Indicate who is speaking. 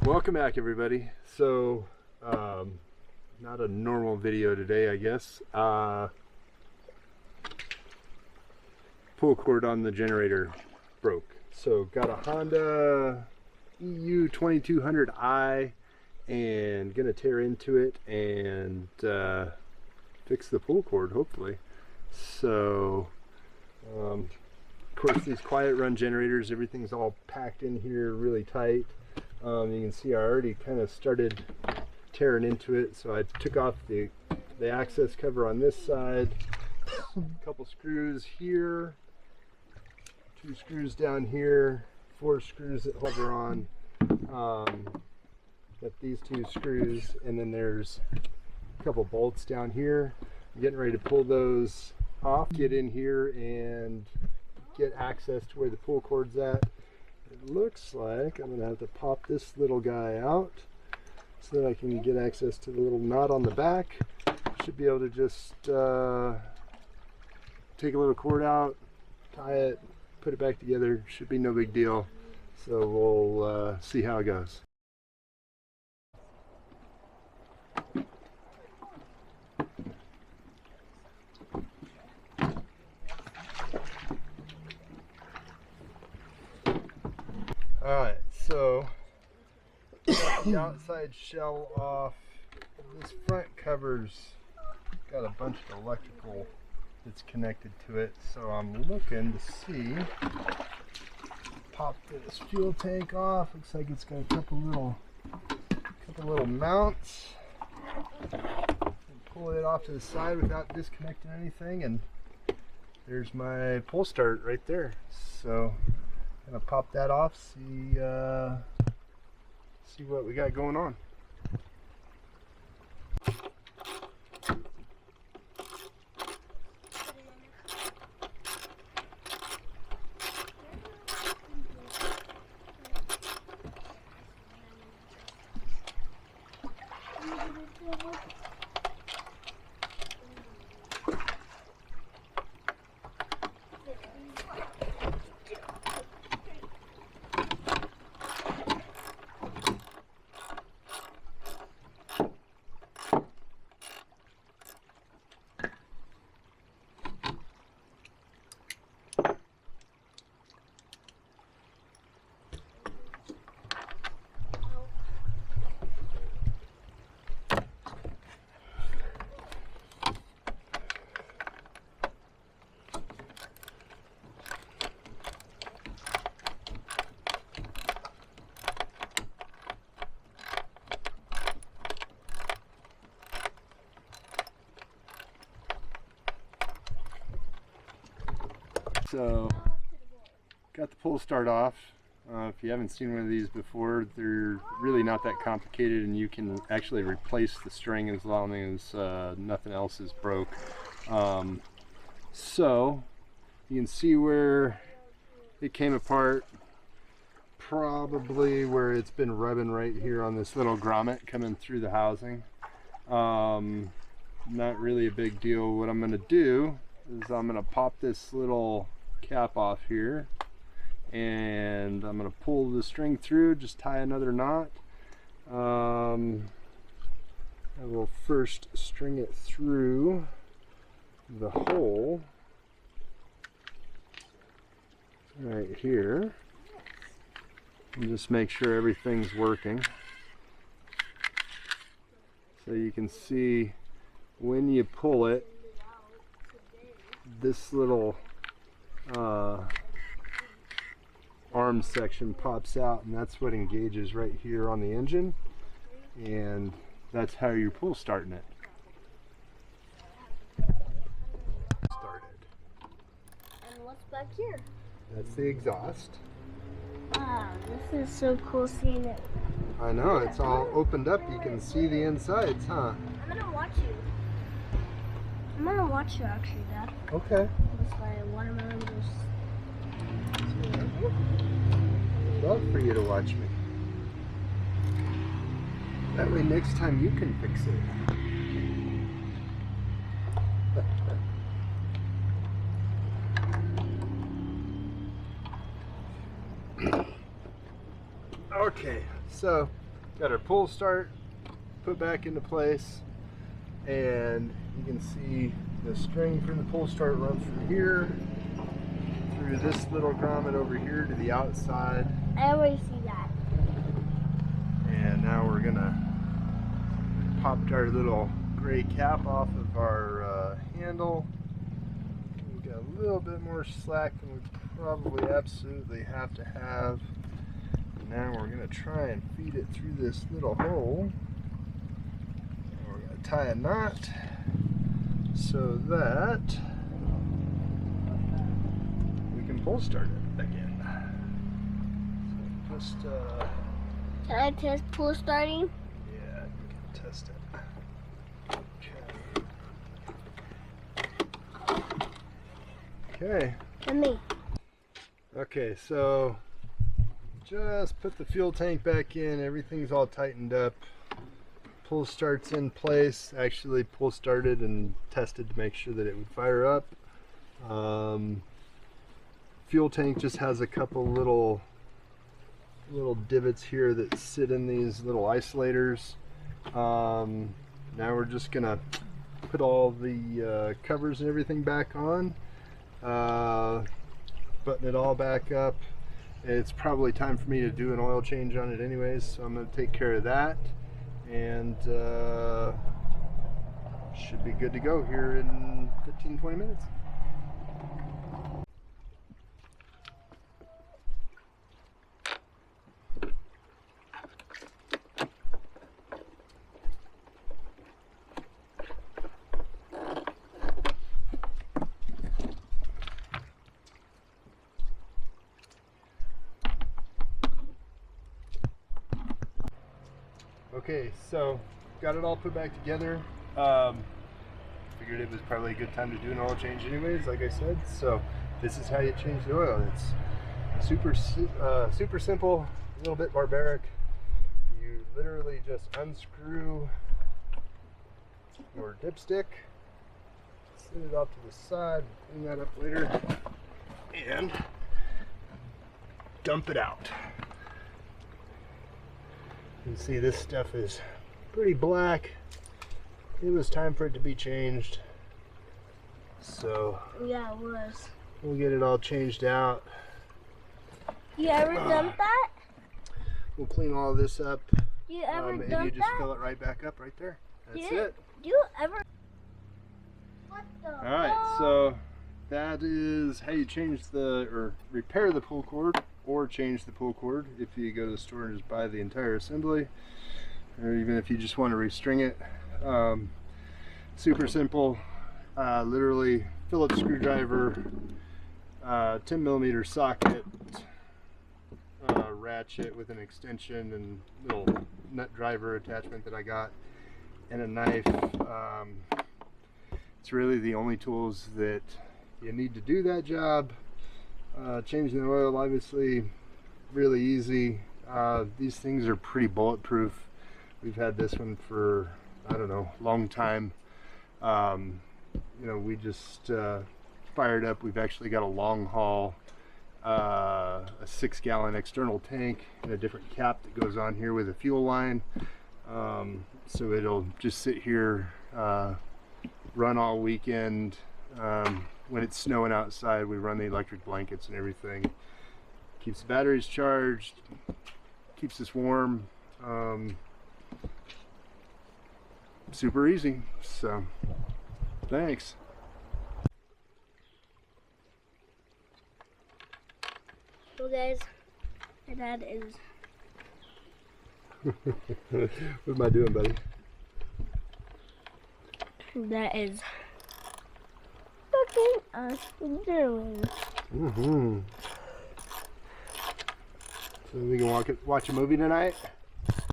Speaker 1: Welcome back, everybody. So, not a normal video today, I guess. Pull cord on the generator broke. So, got a Honda EU2200I and gonna tear into it and fix the pull cord, hopefully. So, of course, these quiet run generators, everything's all packed in here really tight. You can see I already kind of started tearing into it, so I took off the access cover on this side, a couple screws here, 2 screws down here, 4 screws that hover on. Got these 2 screws, and then there's a couple bolts down here. I'm getting ready to pull those off, get in here and get access to where the pull cord's at. It looks like I'm going to have to pop this little guy out so that I can get access to the little knot on the back. Should be able to just take a little cord out, tie it, put it back together. Should be no big deal. So we'll see how it goes. Alright, so got the outside shell off. This front cover's got a bunch of electrical that's connected to it, so I'm looking to see. Pop this fuel tank off. Looks like it's got a couple little mounts. Pull it off to the side without disconnecting anything, and there's my pull start right there. So I'm gonna pop that off, see what we got going on. So, got the pull start off. If you haven't seen one of these before, they're really not that complicated, and you can actually replace the string as long as nothing else is broke. So, you can see where it came apart, probably where it's been rubbing right here on this little grommet coming through the housing. Not really a big deal. What I'm going to do is I'm going to pop this little cap off here, and I'm going to pull the string through, just tie another knot. I will first string it through the hole right here and just make sure everything's working. So you can see when you pull it, this little arm section pops out, and that's what engages right here on the engine, and that's how you pull starting it. Started.
Speaker 2: And what's back here?
Speaker 1: That's the exhaust.
Speaker 2: Wow, this is so cool seeing it.
Speaker 1: I know, it's all opened up. You can see the insides, huh?
Speaker 2: I'm gonna watch you. I'm gonna watch you actually, Dad.
Speaker 1: Okay.
Speaker 2: That's my watermelon juice.
Speaker 1: Love for you to watch me. That way next time you can fix it. Okay, so got our pull start put back into place, and you can see the string from the pull start runs from here through this little grommet over here to the outside.
Speaker 2: I already see that.
Speaker 1: And now we're gonna pop our little gray cap off of our handle. We've got a little bit more slack than we probably absolutely have to have. And now we're gonna try and feed it through this little hole. And we're gonna tie a knot so that we can pull start it again. So just
Speaker 2: Can I test pull starting?
Speaker 1: yeah, you can test it. Okay.
Speaker 2: To me.
Speaker 1: Okay, so just put the fuel tank back in. Everything's all tightened up. Pull start's in place. Actually pull started and tested to make sure that it would fire up. Fuel tank just has a couple little divots here that sit in these little isolators. Now we're just gonna put all the covers and everything back on, button it all back up. It's probably time for me to do an oil change on it anyways, so I'm gonna take care of that, and should be good to go here in 15-20 minutes. Okay, so got it all put back together. Figured it was probably a good time to do an oil change anyways, like I said. So this is how you change the oil. It's super simple, a little bit barbaric. You literally just unscrew your dipstick, set it off to the side, clean that up later, and dump it out. You can see this stuff is pretty black. It was time for it to be changed. So
Speaker 2: Yeah, it was.
Speaker 1: we'll get it all changed out.
Speaker 2: You ever dump that?
Speaker 1: We'll clean all this up.
Speaker 2: You ever
Speaker 1: And you
Speaker 2: dump
Speaker 1: just
Speaker 2: that?
Speaker 1: fill it right back up right there. That's
Speaker 2: You-
Speaker 1: it.
Speaker 2: Do you ever? What the?
Speaker 1: Alright, so that is how you change or repair the pull cord, or change the pull cord if you go to the store and just buy the entire assembly, or even if you just want to restring it. Super simple. Literally Phillips screwdriver, 10mm socket, ratchet with an extension and little nut driver attachment that I got, and a knife. It's really the only tools that you need to do that job. Changing the oil, obviously, really easy. These things are pretty bulletproof. We've had this one for, I don't know, a long time. You know, we just fired up. We've actually got a long haul, a 6-gallon external tank and a different cap that goes on here with a fuel line. So it'll just sit here, run all weekend. When it's snowing outside, we run the electric blankets and everything. Keeps the batteries charged, keeps us warm. Super easy. So, thanks.
Speaker 2: So guys, my dad is.
Speaker 1: What am I doing, buddy?
Speaker 2: That is. Looking us doing.
Speaker 1: So we can watch a movie tonight?